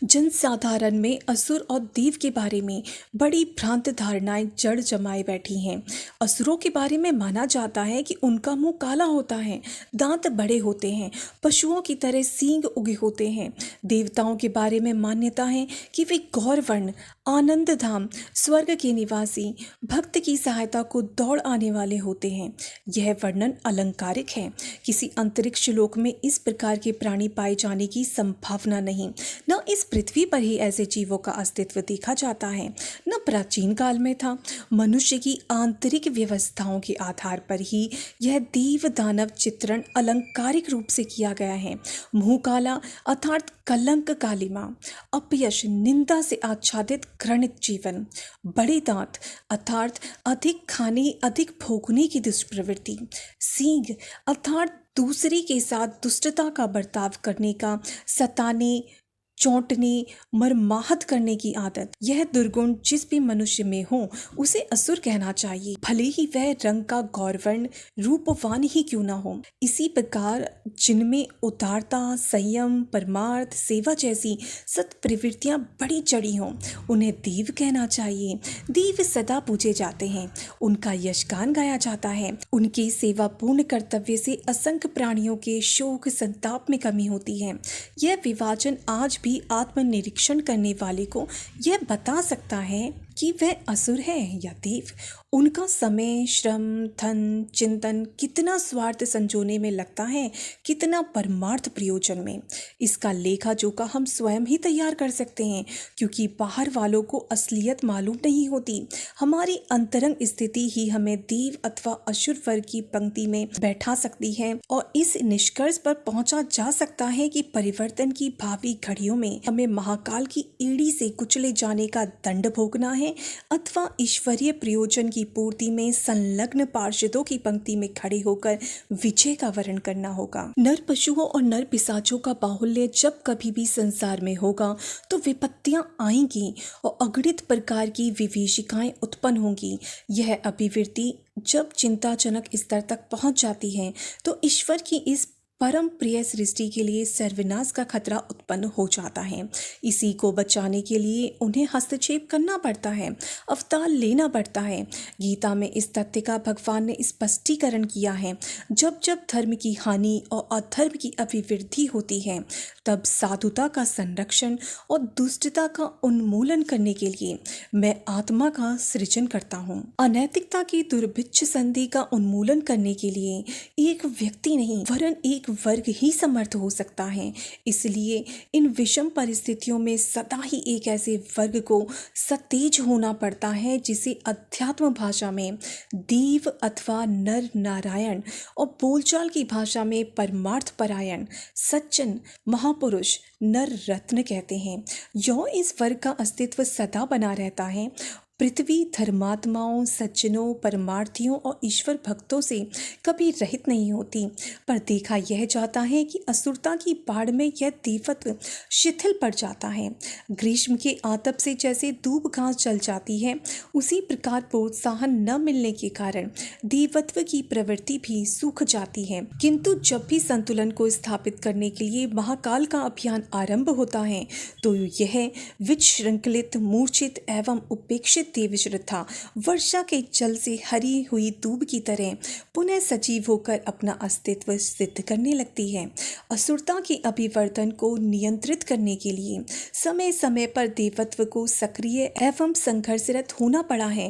जनसाधारण में असुर और देव के बारे में बड़ी भ्रांत धारणाएं जड़ जमाए बैठी हैं। असुरों के बारे में माना जाता है कि उनका मुंह काला होता है, दांत बड़े होते हैं, पशुओं की तरह सींग उगे होते हैं। देवताओं के बारे में मान्यता है कि वे गौरवर्ण, आनंद धाम, स्वर्ग के निवासी, भक्त की सहायता को दौड़ आने वाले होते हैं। यह वर्णन अलंकारिक है। किसी अंतरिक्ष लोक में इस प्रकार के प्राणी पाए जाने की संभावना नहीं। न इस पृथ्वी पर ही ऐसे जीवों का अस्तित्व देखा जाता है, न प्राचीन काल में था। मनुष्य की आंतरिक व्यवस्थाओं के आधार पर ही यह देव दानव चित्रण अलंकारिक रूप से किया गया है। मुंह काला अर्थात कलंक, कालिमा, अपयश, निंदा से आच्छादित घृणित जीवन, बड़े दांत अर्थात अधिक खाने, अधिक भोगने की दुष्प्रवृत्ति, सींग अर्थात दूसरे के साथ दुष्टता का बर्ताव करने का, सताने, चौंटने, मरमाहत करने की आदत। यह दुर्गुण जिस भी मनुष्य में हो उसे असुर कहना चाहिए, भले ही वह रंग का गौरवर्ण रूपवान ही क्यों ना हो। इसी प्रकार जिनमें उदारता, संयम, परमार्थ, सेवा जैसी सत प्रवृत्तियां बड़ी चढ़ी हों उन्हें देव कहना चाहिए। देव सदा पूजे जाते हैं, उनका यशगान गाया जाता है। उनके सेवापूर्ण कर्तव्य से असंख्य प्राणियों के शोक संताप में कमी होती है। यह विभाजन आज भी आत्मनिरीक्षण करने वाले को यह बता सकता है कि वह असुर है या देव। उनका समय, श्रम, धन, चिंतन कितना स्वार्थ संजोने में लगता है, कितना परमार्थ प्रयोजन में। इसका लेखा जोखा हम स्वयं ही तैयार कर सकते हैं, क्योंकि बाहर वालों को असलियत मालूम नहीं होती। हमारी अंतरंग स्थिति ही हमें देव अथवा असुर वर्ग की पंक्ति में बैठा सकती है और इस निष्कर्ष पर पहुंचा जा सकता है कि परिवर्तन की भावी घड़ियों में हमें महाकाल की एड़ी से कुचले जाने का दंड भोगना है अथवा ईश्वरीय प्रयोजन की पूर्ति में संलग्न पार्षदों की पंक्ति में खड़े होकर विजय का वर्ण करना होगा। नर पशुओं और नर पिशाचों का बाहुल्य जब कभी भी संसार में होगा तो विपत्तियां आएंगी और अगणित प्रकार की विभीषिकाएं उत्पन्न होंगी। यह अभिवृत्ति जब चिंताजनक स्तर तक पहुंच जाती है तो ईश्वर की इस परम प्रिय सृष्टि के लिए सर्वनाश का खतरा उत्पन्न हो जाता है। इसी को बचाने के लिए उन्हें हस्तक्षेप करना पड़ता है, अवतार लेना पड़ता है। गीता में इस तथ्य का भगवान ने स्पष्टीकरण किया है। जब जब धर्म की हानि और अधर्म की अभिवृद्धि होती है तब साधुता का संरक्षण और दुष्टता का उन्मूलन करने के लिए मैं आत्मा का सृजन करता हूँ। अनैतिकता की दुर्भिक्ष संधि का उन्मूलन करने के लिए एक व्यक्ति नहीं वरन एक वर्ग ही समर्थ हो सकता है। इसलिए इन विषम परिस्थितियों में सदा ही एक ऐसे वर्ग को सतेज होना पड़ता है जिसे अध्यात्म भाषा में देव अथवा नर नारायण और बोलचाल की भाषा में परमार्थ परायण, सज्जन, महापुरुष, नर रत्न कहते हैं। यो इस वर्ग का अस्तित्व सदा बना रहता है। पृथ्वी धर्मात्माओं, सज्जनों, परमार्थियों और ईश्वर भक्तों से कभी रहित नहीं होती। पर देखा यह जाता है कि असुरता की बाढ़ में यह देवत्व शिथिल पड़ जाता है। ग्रीष्म के आतप से जैसे दूब घास जल जाती है, उसी प्रकार प्रोत्साहन न मिलने के कारण देवत्व की प्रवृत्ति भी सूख जाती है। किंतु जब भी संतुलन को स्थापित करने के लिए महाकाल का अभियान आरंभ होता है तो यह विश्रृंखलित, मूर्छित एवं उपेक्षित देव श्रद्धा वर्षा के जल से हरी हुई दूब की तरह पुनः सजीव होकर अपना अस्तित्व सिद्ध करने लगती है। असुरता के अभिवर्धन को नियंत्रित करने के लिए समय समय पर देवत्व को सक्रिय एवं संघर्षरत होना पड़ा है।